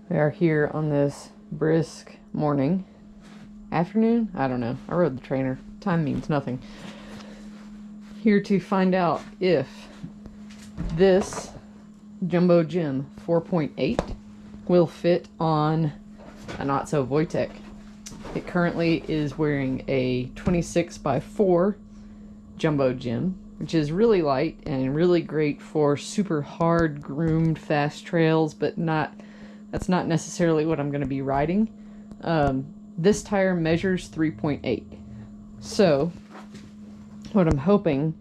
We are here on this brisk morning. Afternoon? I don't know. I rode the trainer. Time means nothing. Here to find out if this Jumbo Gym 4.8 will fit on an Otso Voytek. It currently is wearing a 26x4 Jumbo Gym, which is really light and really great for super hard groomed fast trails, but that's not necessarily what I'm going to be riding. This tire measures 3.8. So what I'm hoping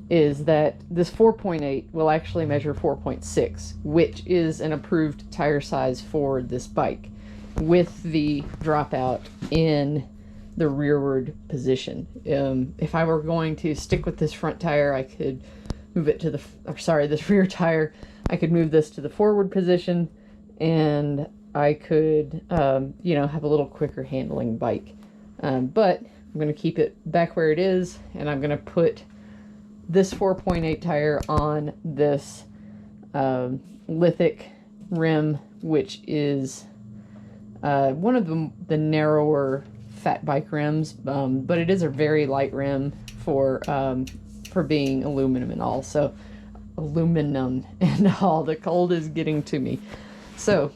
is that this 4.8 will actually measure 4.6, which is an approved tire size for this bike, with the dropout in the rearward position. If I were going to stick with this front tire, I could move it to this rear tire. I could move this to the forward position, and I could, have a little quicker handling bike. But I'm going to keep it back where it is, and I'm going to put this 4.8 tire on this lithic rim, which is one of the narrower Fatbike rims, but it is a very light rim for being aluminum and all. So aluminum and all. The cold is getting to me. So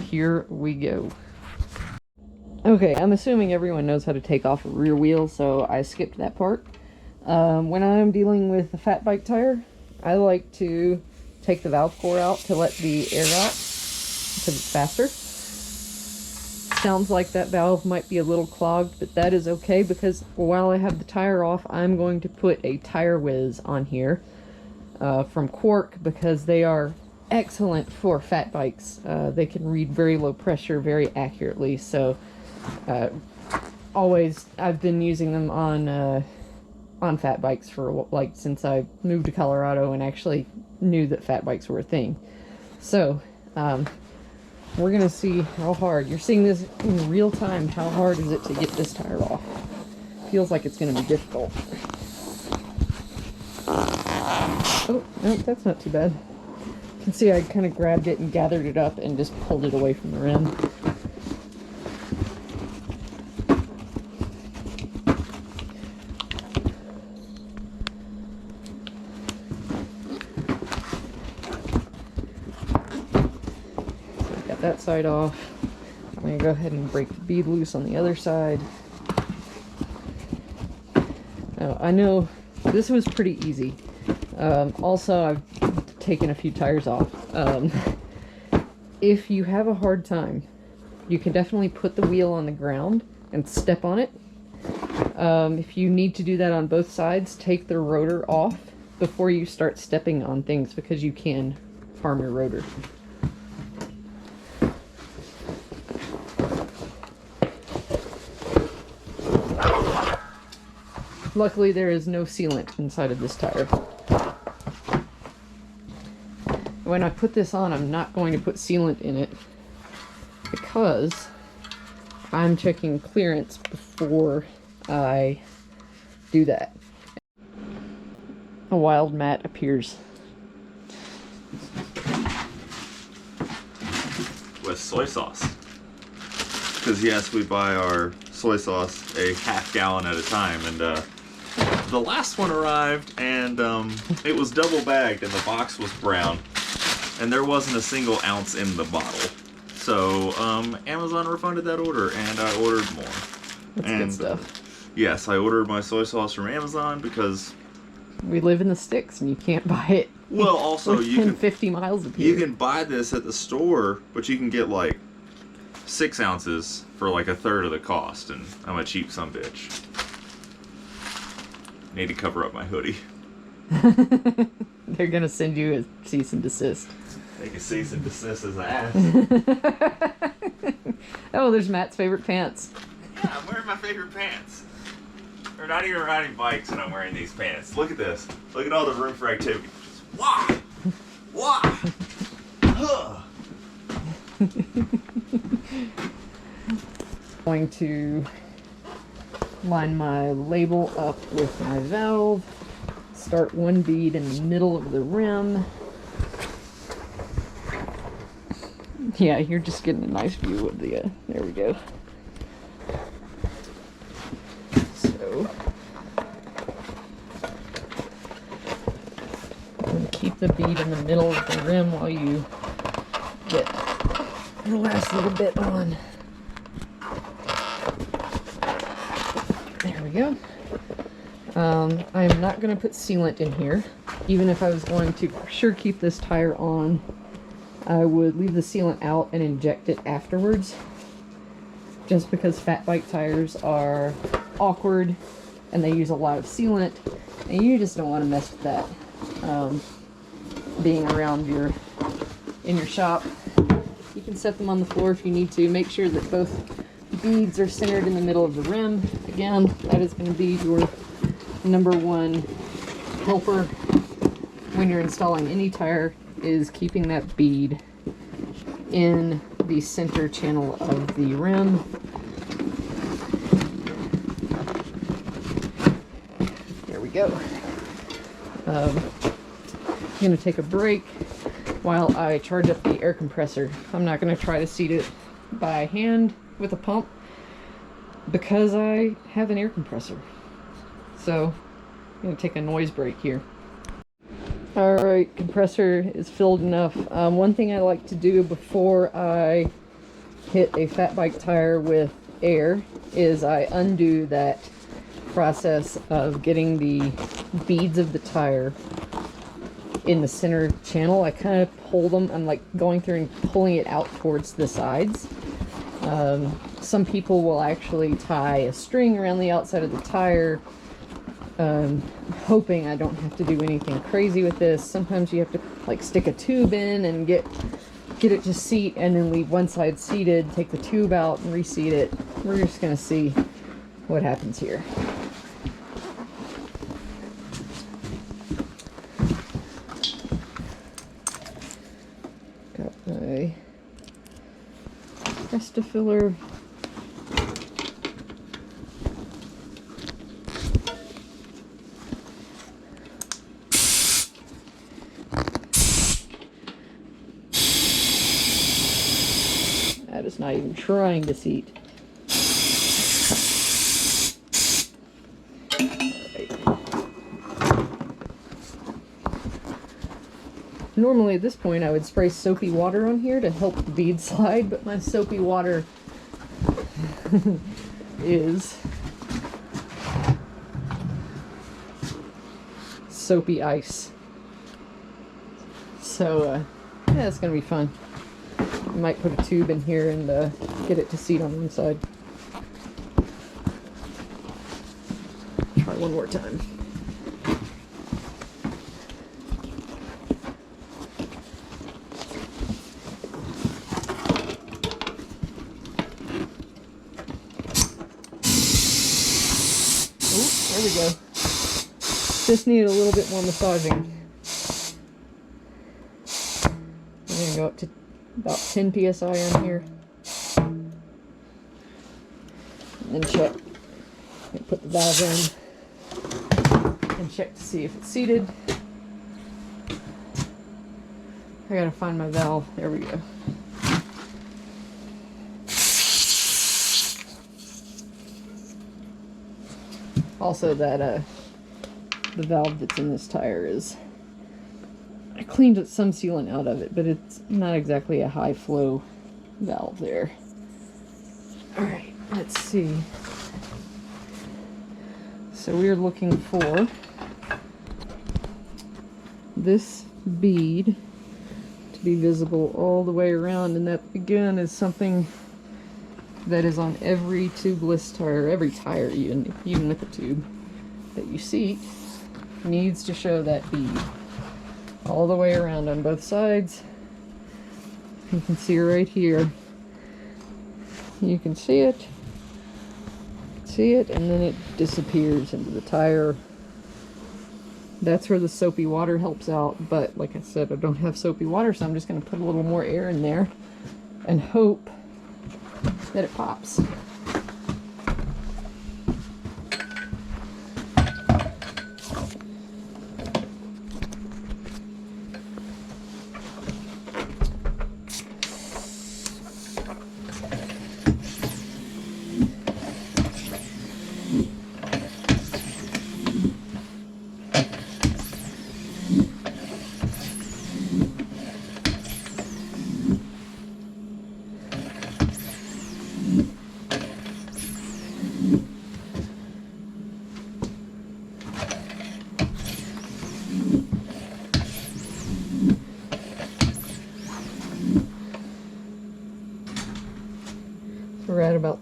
here we go. Okay, I'm assuming everyone knows how to take off a rear wheel, so I skipped that part. When I'm dealing with a Fatbike tire, I like to take the valve core out to let the air out because it's faster. Sounds like that valve might be a little clogged, but that is okay, because while I have the tire off, I'm going to put a tire whiz on here from Quark, because they are excellent for fat bikes. They can read very low pressure very accurately, so I've been using them on fat bikes for since I moved to Colorado and actually knew that fat bikes were a thing. So we're gonna see how hard. You're seeing this in real time. How hard is it to get this tire off? Feels like it's gonna be difficult. Oh, no, that's not too bad. You can see I kind of grabbed it and gathered it up and just pulled it away from the rim. That side off. I'm going to go ahead and break the bead loose on the other side. Now, I know this was pretty easy. Also, I've taken a few tires off. If you have a hard time, you can definitely put the wheel on the ground and step on it. If you need to do that on both sides, take the rotor off before you start stepping on things, because you can harm your rotor. Luckily, there is no sealant inside of this tire. When I put this on, I'm not going to put sealant in it, because I'm checking clearance before I do that. A wild mat appears. With soy sauce. Because yes, we buy our soy sauce a half gallon at a time, and the last one arrived, and it was double bagged, and the box was brown, and there wasn't a single ounce in the bottle. So Amazon refunded that order, and I ordered more. That's good stuff. Yes, I ordered my soy sauce from Amazon because we live in the sticks, and you can't buy it. Well, also you can 50 miles of here. You can buy this at the store, but you can get like 6 ounces for like a third of the cost, and I'm a cheap sumbitch. Need to cover up my hoodie. They're gonna send you a cease and desist. They can cease and desist his ass. Oh, there's Matt's favorite pants. Yeah, I'm wearing my favorite pants. We're not even riding bikes and I'm wearing these pants. Look at this. Look at all the room for activity. Wah! Wah! Huh! Going to line my label up with my valve, start one bead in the middle of the rim, Yeah, you're just getting a nice view of the, there we go. So, I'm going to keep the bead in the middle of the rim while you get the last little bit on. There we go. I'm not going to put sealant in here. Even if I was going to for sure keep this tire on, I would leave the sealant out and inject it afterwards. Just because Fatbike tires are awkward and they use a lot of sealant, and you just don't want to mess with that. Being around in your shop, you can set them on the floor if you need to. Make sure that both beads are centered in the middle of the rim. Again, that is going to be your #1 helper when you're installing any tire, is keeping that bead in the center channel of the rim. There we go. I'm going to take a break while I charge up the air compressor. I'm not going to try to seat it by hand with a pump because I have an air compressor. So I'm going to take a noise break here. Alright, compressor is filled enough. One thing I like to do before I hit a Fatbike tire with air is I undo that process of getting the beads of the tire in the center channel. I kind of pull them. I'm like going through and pulling it out towards the sides. Some people will actually tie a string around the outside of the tire, hoping I don't have to do anything crazy with this. Sometimes you have to like stick a tube in and get it to seat, and then leave one side seated, take the tube out and reseat it. We're just gonna see what happens here. Got my Rest-A-Filler. That is not even trying to seat. Normally at this point I would spray soapy water on here to help the bead slide, but my soapy water is soapy ice. So yeah, it's gonna be fun. I might put a tube in here and get it to seat on one side. Try one more time. There we go. Just need a little bit more massaging. I'm going to go up to about 10 psi on here. And then check. And put the valve in. And check to see if it's seated. I gotta find my valve. There we go. Also, that the valve that's in this tire is, I cleaned some sealant out of it, but it's not exactly a high flow valve there. Alright, let's see. So we're looking for this bead to be visible all the way around, and that again is something that is on every tubeless tire, every tire even with a tube that you seat, needs to show that bead all the way around on both sides. You can see right here. You can see it, and then it disappears into the tire. That's where the soapy water helps out, but like I said, I don't have soapy water, so I'm just going to put a little more air in there and hope that it pops.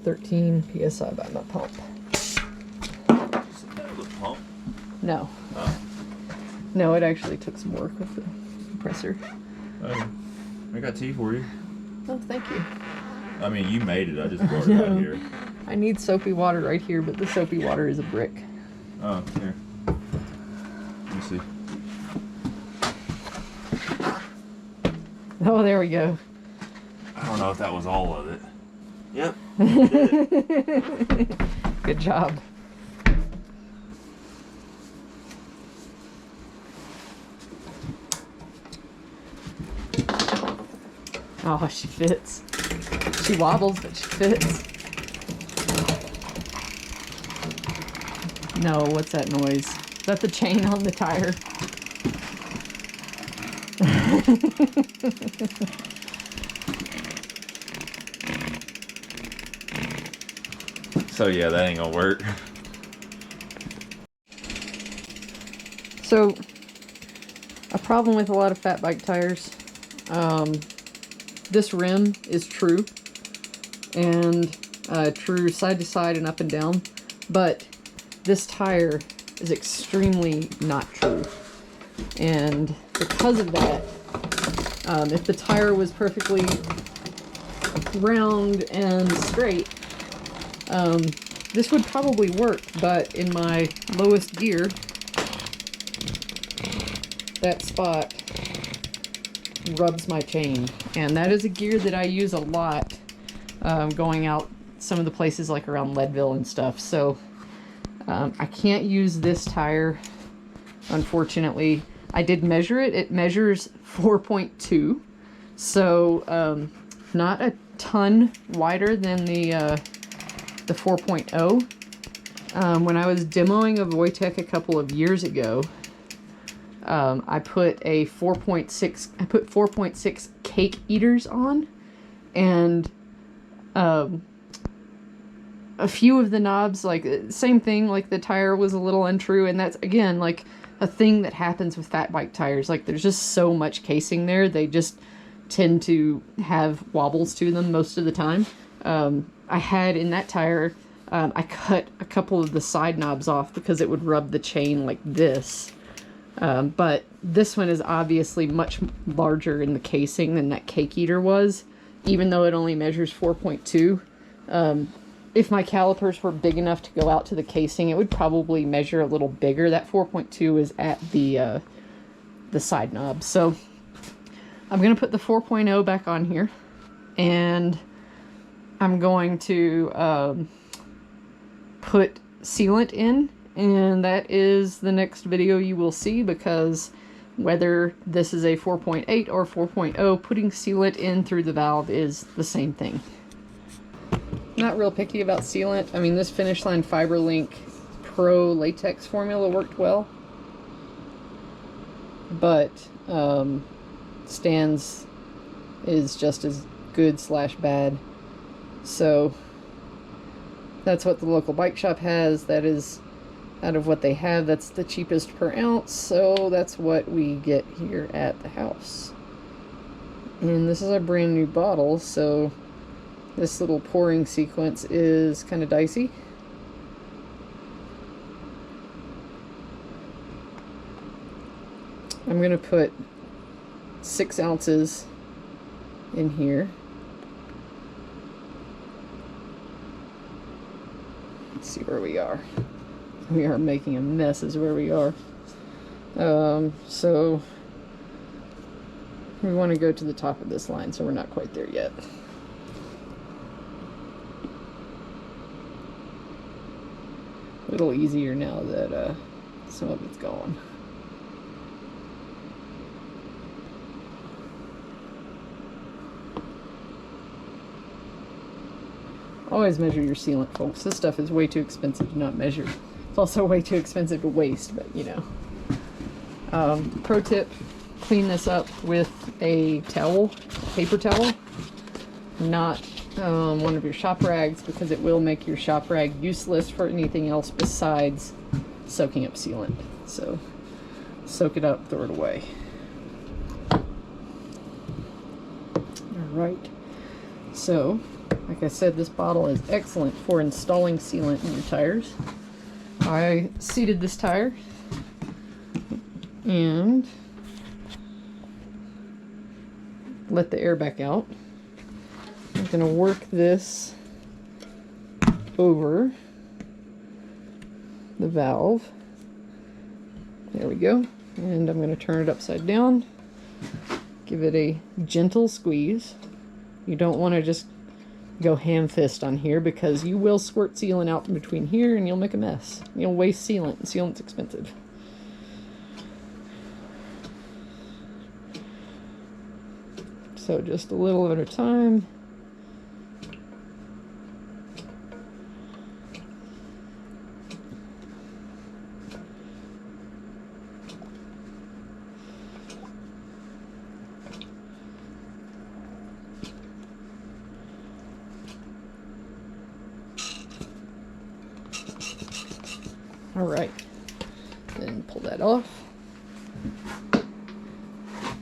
13 psi by my pump. Is that the pump? No. Oh. No, it actually took some work with the compressor. I got tea for you. Oh, thank you. I mean, you made it. I just brought it out here. I need soapy water right here, but the soapy water is a brick. Oh, here. Let me see. Oh, there we go. I don't know if that was all of it. Yep. Good job. Oh, she fits. She wobbles, but she fits. No, what's that noise? Is that the chain on the tire? So yeah, that ain't gonna work. So, a problem with a lot of fat bike tires, this rim is true, and true side to side and up and down, but this tire is extremely not true. And because of that, if the tire was perfectly round and straight, this would probably work, but in my lowest gear, that spot rubs my chain. And that is a gear that I use a lot going out some of the places like around Leadville and stuff. So I can't use this tire, unfortunately. I did measure it. It measures 4.2, so not a ton wider than the 4.0. When I was demoing a Voytek a couple of years ago, I put a 4.6. I put 4.6 cake eaters on, and a few of the knobs, like same thing, like the tire was a little untrue, and that's again like a thing that happens with fat bike tires. Like there's just so much casing there, they just tend to have wobbles to them most of the time. I had in that tire, I cut a couple of the side knobs off because it would rub the chain like this. But this one is obviously much larger in the casing than that cake eater was, even though it only measures 4.2. If my calipers were big enough to go out to the casing, it would probably measure a little bigger. That 4.2 is at the side knob. So I'm going to put the 4.0 back on here, and I'm going to put sealant in, and that is the next video you will see, because whether this is a 4.8 or 4.0, putting sealant in through the valve is the same thing. Not real picky about sealant. I mean, this Finish Line FiberLink Pro latex formula worked well, but Stan's is just as good / bad. So that's what the local bike shop has. That is, out of what they have, that's the cheapest per ounce, so that's what we get here at the house. And this is a brand new bottle, so this little pouring sequence is kind of dicey. I'm going to put 6 ounces in here. Let's see where we are. We are making a mess is where we are. So we want to go to the top of this line, so we're not quite there yet. A little easier now that some of it's gone. Always measure your sealant, folks. This stuff is way too expensive to not measure. It's also way too expensive to waste, but you know. Pro tip, clean this up with a towel, paper towel, not one of your shop rags, because it will make your shop rag useless for anything else besides soaking up sealant. So soak it up, throw it away. Alright, so Like I said, this bottle is excellent for installing sealant in your tires. I seated this tire and let the air back out. I'm going to work this over the valve. There we go. And I'm going to turn it upside down. Give it a gentle squeeze. You don't want to just go ham fist on here because you will squirt sealant out in between here and you'll make a mess. You'll waste sealant, and sealant's expensive. So just a little at a time. Alright, then pull that off.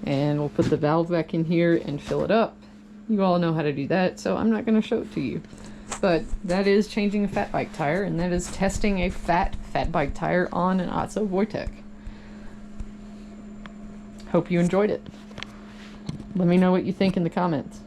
And we'll put the valve back in here and fill it up. You all know how to do that, so I'm not going to show it to you. But that is changing a fat bike tire, and that is testing a fat bike tire on an Otso Voytek. Hope you enjoyed it. Let me know what you think in the comments.